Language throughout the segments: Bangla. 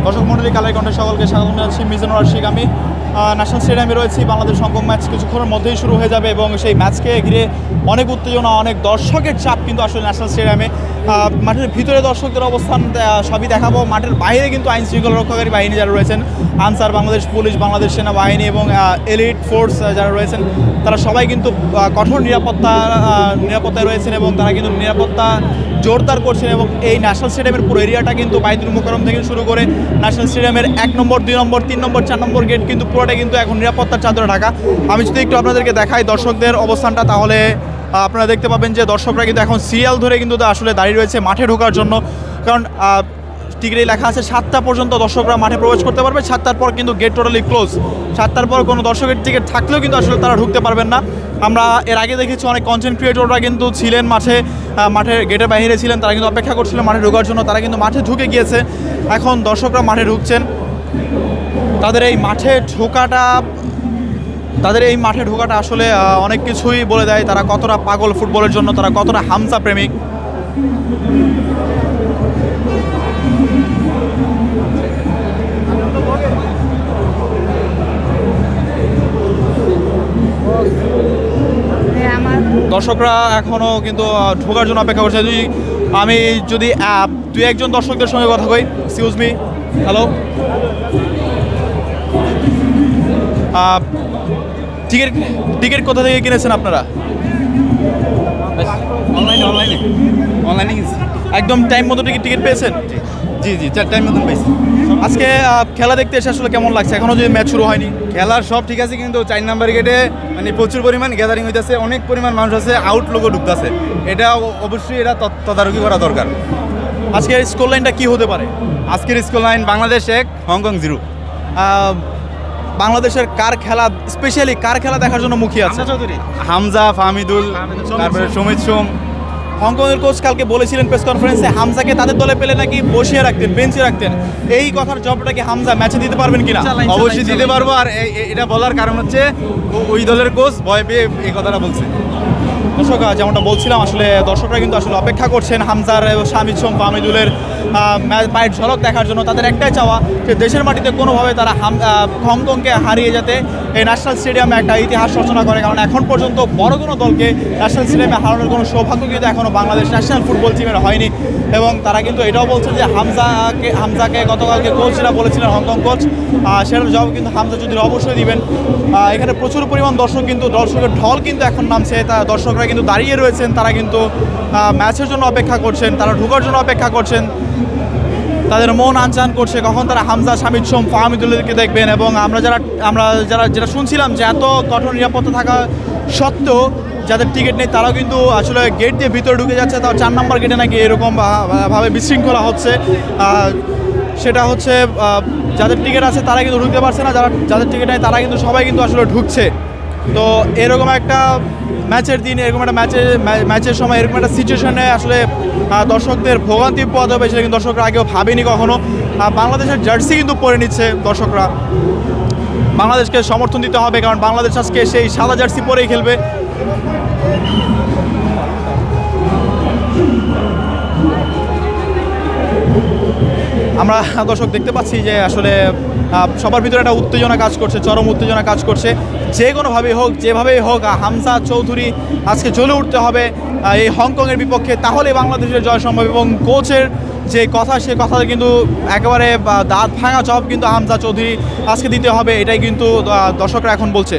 দর্শক মণ্ডলী, কালের কণ্ঠে সকলকে স্বাগত জানাচ্ছি। মিজানুর রশিদ আমি ন্যাশনাল স্টেডিয়ামে রয়েছি। বাংলাদেশ হংকং ম্যাচ কিছুক্ষণের মধ্যেই শুরু হয়ে যাবে এবং সেই ম্যাচকে ঘিরে অনেক উত্তেজনা, অনেক দর্শকের চাপ কিন্তু আসলে ন্যাশনাল স্টেডিয়ামে। মাঠের ভিতরে দর্শকদের অবস্থান সবই দেখাবো। মাঠের বাইরে কিন্তু আইন শৃঙ্খলা রক্ষাকারী বাহিনী যারা রয়েছেন, আনসার, বাংলাদেশ পুলিশ, বাংলাদেশ সেনাবাহিনী এবং এলিট ফোর্স যারা রয়েছেন, তারা সবাই কিন্তু কঠোর নিরাপত্তায় রয়েছেন এবং তারা কিন্তু নিরাপত্তা জোরদার করছেন। এবং এই ন্যাশনাল স্টেডিয়ামের পুরো এরিয়াটা কিন্তু বাইতুল মুকাররম থেকে শুরু করে ন্যাশনাল স্টেডিয়ামের 1 নম্বর, 2 নম্বর, 3 নম্বর, 4 নম্বর গেট কিন্তু পুরোটা কিন্তু এখন নিরাপত্তার চাদরে ঢাকা। আমি যদি একটু আপনাদেরকে দেখাই দর্শকদের অবস্থানটা, তাহলে আপনারা দেখতে পাবেন যে দর্শকরা কিন্তু এখন সিরিয়াল ধরে কিন্তু আসলে দাঁড়িয়ে রয়েছে মাঠে ঢোকার জন্য। কারণ টিকিটে লেখা আছে 7টা পর্যন্ত দর্শকরা মাঠে প্রবেশ করতে পারবে। 7টার পর কিন্তু গেট টোটালি ক্লোজ। 7টার পর কোনো দর্শকের টিকিট থাকলেও কিন্তু আসলে তারা ঢুকতে পারবেন না। আমরা এর আগে দেখেছি অনেক কন্টেন্ট ক্রিয়েটররা কিন্তু ছিলেন মাঠের গেটের বাইরে ছিলেন, তারা কিন্তু অপেক্ষা করছিলেন মাঠে ঢোকার জন্য। তারা কিন্তু মাঠে ঢুকে গিয়েছে, এখন দর্শকরা মাঠে ঢুকছেন। তাদের এই মাঠে ঢোকাটা আসলে অনেক কিছুই বলে দেয়, তারা কতটা পাগল ফুটবলের জন্য, তারা কতটা হামজা প্রেমিক। দর্শকরা এখনও কিন্তু ঢোকার জন্য অপেক্ষা করছে। আমি যদি 2-1 দর্শকদের সঙ্গে কথা কই। এক্সকিউজ মি, হ্যালো, টিকিট কোথা থেকে কিনেছেন আপনারা? অনলাইনে একদম টাইম মতো টিকিট পেয়েছেন? জি 4 টাইম মতন পাইছি। আজকে খেলা দেখতে এসে আসলে কেমন লাগছে? এখনও যদি ম্যাচ শুরু হয়নি। খেলার সব ঠিক আছে, কিন্তু 4 নাম্বার গেটে মানে প্রচুর পরিমাণ গ্যাদারিং হইতেছে, অনেক পরিমাণ মানুষ আছে, আউট লোকও ঢুকতেছে। এটা অবশ্যই তদারকি করা দরকার। আজকের স্কোর লাইনটা কী হতে পারে? আজকের স্কোর লাইন বাংলাদেশ 1, হংকং 0। বাংলাদেশের স্পেশালি কার খেলা দেখার জন্য মুখিয়ে আছে? হামজা, ফাহমিদুল, তারপরে সমিত সোম। হংকংয়ের কোচ কালকে বলেছিলেন প্রেস কনফারেন্সে হামজাকে তাদের দলে পেলে নাকি বসিয়ে রাখতেন, বেঞ্চে রাখতেন। এই কথার জবাবটা কি হামজা ম্যাচে দিতে পারবেন কিনা? অবশ্যই দিতে পারবো। আর এটা বলার কারণ হচ্ছে ওই দলের কোচ ভয় পেয়ে এই কথাটা বলছে। দর্শক, যেমনটা বলছিলাম, আসলে দর্শকরা কিন্তু আসলে অপেক্ষা করছেন হামজার, শামিদ সোম, ফাহমিদুলের পায়ের ঝলক দেখার জন্য। তাদের একটাই চাওয়া যে দেশের মাটিতে কোনোভাবে তারা হংকংকে হারিয়ে যাতে এই ন্যাশনাল স্টেডিয়ামে একটা ইতিহাস রচনা করে। কারণ এখন পর্যন্ত বড় কোনো দলকে ন্যাশনাল স্টেডিয়ামে হারানোর কোনো সৌভাগ্য কিন্তু এখনও বাংলাদেশ ন্যাশনাল ফুটবল টিমের হয়নি। এবং তারা কিন্তু এটাও বলছে যে হামজাকে গতকালকে কোচরা বলেছিলেন, হংকং কোচ, সেটার জবাব কিন্তু হামজা চৌধুরী অবশ্যই দিবেন। এখানে প্রচুর পরিমাণ দর্শকের ঢল কিন্তু এখন নামছে। দর্শকরা কিন্তু দাঁড়িয়ে রয়েছেন, তারা কিন্তু ম্যাচের জন্য অপেক্ষা করছেন, তারা ঢোকার জন্য অপেক্ষা করছেন। তাদের মন আনচান করছে কখন তারা হামজা, শামিদ সোম, ফাহমিদুল্লাহকে দেখবেন। এবং আমরা যেটা শুনছিলাম যে এত কঠোর নিরাপত্তা থাকা সত্ত্বেও যাদের টিকিট নেই তারাও কিন্তু আসলে গেট দিয়ে ভিতরে ঢুকে যাচ্ছে। তাও 4 নম্বর গেটে নাকি এরকম ভাবে বিশৃঙ্খলা হচ্ছে। সেটা হচ্ছে যাদের টিকিট আছে তারা কিন্তু ঢুকতে পারছে না, যাদের টিকিট নেই তারা কিন্তু সবাই কিন্তু আসলে ঢুকছে। তো এরকম একটা ম্যাচের দিন, এরকম একটা ম্যাচের সময় এরকম একটা সিচুয়েশনে আসলে দর্শকদের ভোগান্তি পোহাতে হবে, সেটা কিন্তু দর্শকরা আগেও ভাবেনি কখনো। বাংলাদেশের জার্সি কিন্তু পরে নিচ্ছে দর্শকরা। বাংলাদেশকে সমর্থন দিতে হবে, কারণ বাংলাদেশ আজকে সেই সাদা জার্সি পরেই খেলবে। আমরা দর্শক দেখতে পাচ্ছি যে আসলে সবার ভিতরে একটা উত্তেজনা কাজ করছে, চরম উত্তেজনা কাজ করছে। যে কোনোভাবেই হোক, যেভাবেই হোক, হামজা চৌধুরী আজকে জ্বলে উঠতে হবে এই হংকংয়ের বিপক্ষে, তাহলে বাংলাদেশের জয় সম্ভব। এবং কোচের যে কথা, সে কথা কিন্তু একেবারে দাঁত ভাঙা জবাব কিন্তু হামজা চৌধুরী আজকে দিতে হবে, এটাই কিন্তু দর্শকরা এখন বলছে।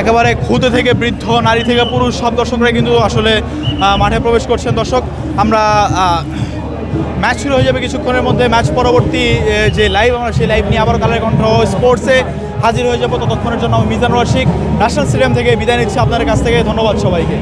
একেবারে খুদে থেকে বৃদ্ধ, নারী থেকে পুরুষ, সব দর্শকরা কিন্তু আসলে মাঠে প্রবেশ করছেন। দর্শক, আমরা ম্যাচ শুরু হয়ে যাবে কিছুক্ষণের মধ্যে। ম্যাচ পরবর্তী যে লাইভ, আমরা সেই লাইভ নিয়ে আবারও কালের কণ্ঠ স্পোর্টসে হাজির হয়ে যাবো। ততক্ষণের জন্য আমি মিজানুর রশিদ ন্যাশনাল স্টেডিয়াম থেকে বিদায় নিচ্ছি আপনাদের কাছ থেকে। ধন্যবাদ সবাইকে।